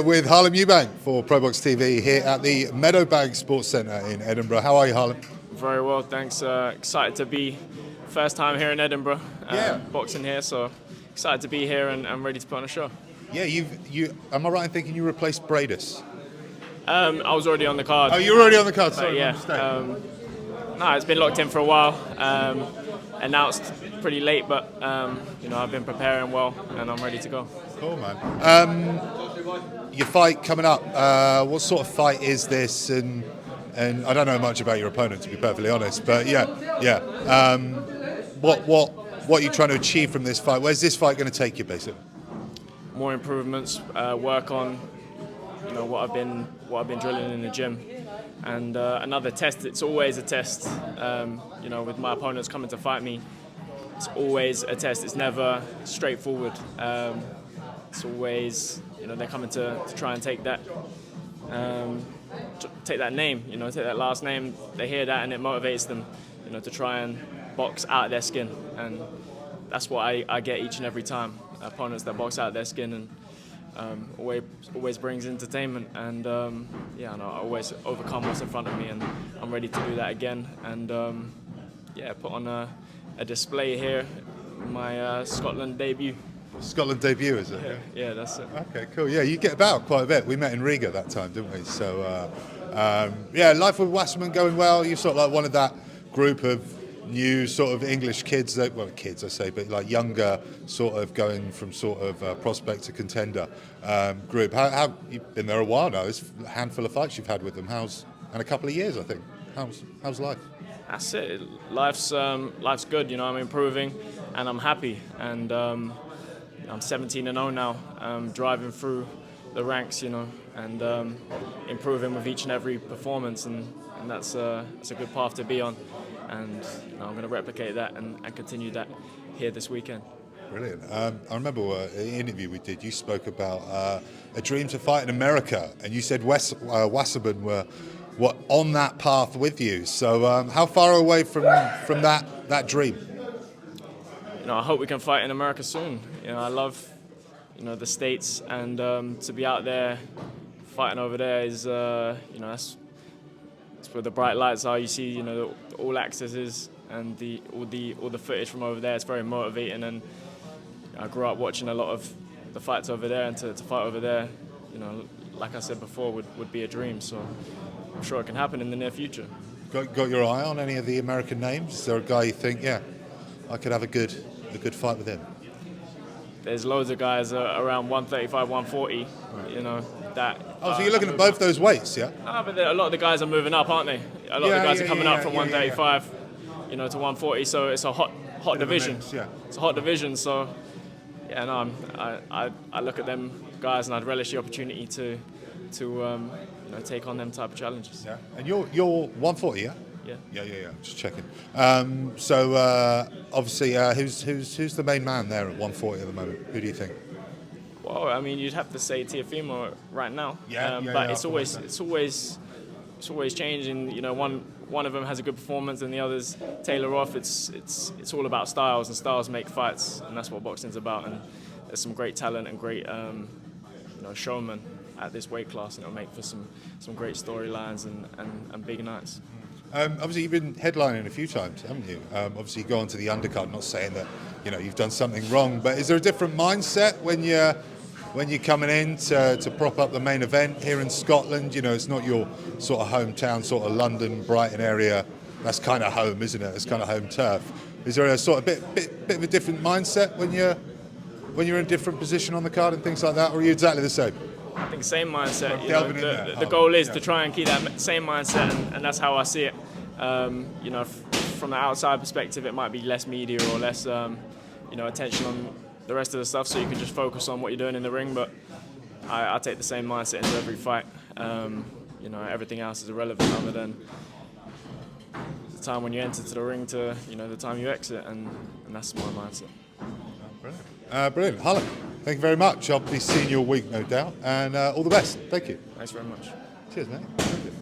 With Harlem Eubank for ProBox TV here at the Meadowbank Sports Centre in Edinburgh. How are you, Harlem? Very well, thanks. Excited to be first time here in Edinburgh, boxing here, so excited to be here and ready to put on a show. Yeah, you. Am I right in thinking you replaced Bradus? I was already on the card. Oh, you were already on the card. Sorry, yeah. No, it's been locked in for a while. Announced pretty late, but I've been preparing well and I'm ready to go. Cool, man. Your fight coming up. What sort of fight is this? And I don't know much about your opponent, to be perfectly honest. But yeah. What are you trying to achieve from this fight? Where's this fight going to take you, basically? More improvements. Work on what I've been drilling in the gym, and another test. It's always a test. With my opponents coming to fight me, it's always a test. It's never straightforward. It's always they're coming to try and take that name, take that last name. They hear that and it motivates them, to try and box out of their skin, and that's what I get each and every time. Opponents that box out of their skin and always brings entertainment, and I always overcome what's in front of me, and I'm ready to do that again, and put on a display here, my Scotland debut. Scotland debut, is it? Yeah, that's it. Okay, cool. Yeah, you get about quite a bit. We met in Riga that time, didn't we? So, life with Wasserman going well. You're sort of like one of that group of new sort of English kids, kids I say, but like younger, sort of going from sort of prospect to contender group. How you've been there a while now? There's a handful of fights you've had with them. And a couple of years, I think. How's life? That's it. Life's good. I'm improving, and I'm happy. And I'm 17-0 now, driving through the ranks, and improving with each and every performance, and that's a good path to be on. And I'm going to replicate that and continue that here this weekend. Brilliant. I remember an interview we did. You spoke about a dream to fight in America, and you said Wasserman were on that path with you. So how far away from that dream? I hope we can fight in America soon. I love, the States, and to be out there fighting over there is, that's where the bright lights are. You see, the all accesses and all the footage from over there. It's very motivating, and I grew up watching a lot of the fights over there, and to fight over there, like I said before, would be a dream. So I'm sure it can happen in the near future. Got your eye on any of the American names? Is there a guy you think, I could have a good fight with him? There's loads of guys around 135, 140, that... Oh, so you're looking at both those weights, yeah? No, but a lot of the guys are moving up, aren't they? A lot of the guys are coming up from 135, to 140, so it's a hot division. Mix, yeah. It's a hot division, so, I look at them guys and I'd relish the opportunity to take on them type of challenges. Yeah. And you're 140, yeah? Yeah. Just checking. Obviously, who's the main man there at 140 at the moment? Who do you think? Well, I mean, you'd have to say Teofimo right now. But it's always changing. One of them has a good performance and the others tailor off. It's all about styles, and styles make fights, and that's what boxing's about. And there's some great talent and great showmen at this weight class, and it'll make for some great storylines and big nights. Obviously, you've been headlining a few times, haven't you? Obviously, you go on to the undercard. Not saying that you've done something wrong, but is there a different mindset when you're coming in to prop up the main event here in Scotland? It's not your sort of hometown, sort of London, Brighton area. That's kind of home, isn't it? It's kind of home turf. Is there a sort of bit of a different mindset when you're in a different position on the card and things like that, or are you exactly the same? I think same mindset. The goal is to try and keep that same mindset, and that's how I see it. From the outside perspective, it might be less media or less, attention on the rest of the stuff, so you can just focus on what you're doing in the ring. But I take the same mindset into every fight. Everything else is irrelevant other than the time when you enter to the ring to the time you exit, and that's my mindset. Brilliant. Harlem, thank you very much. I'll be seeing you all week, no doubt, and all the best. Thank you. Thanks very much. Cheers, mate.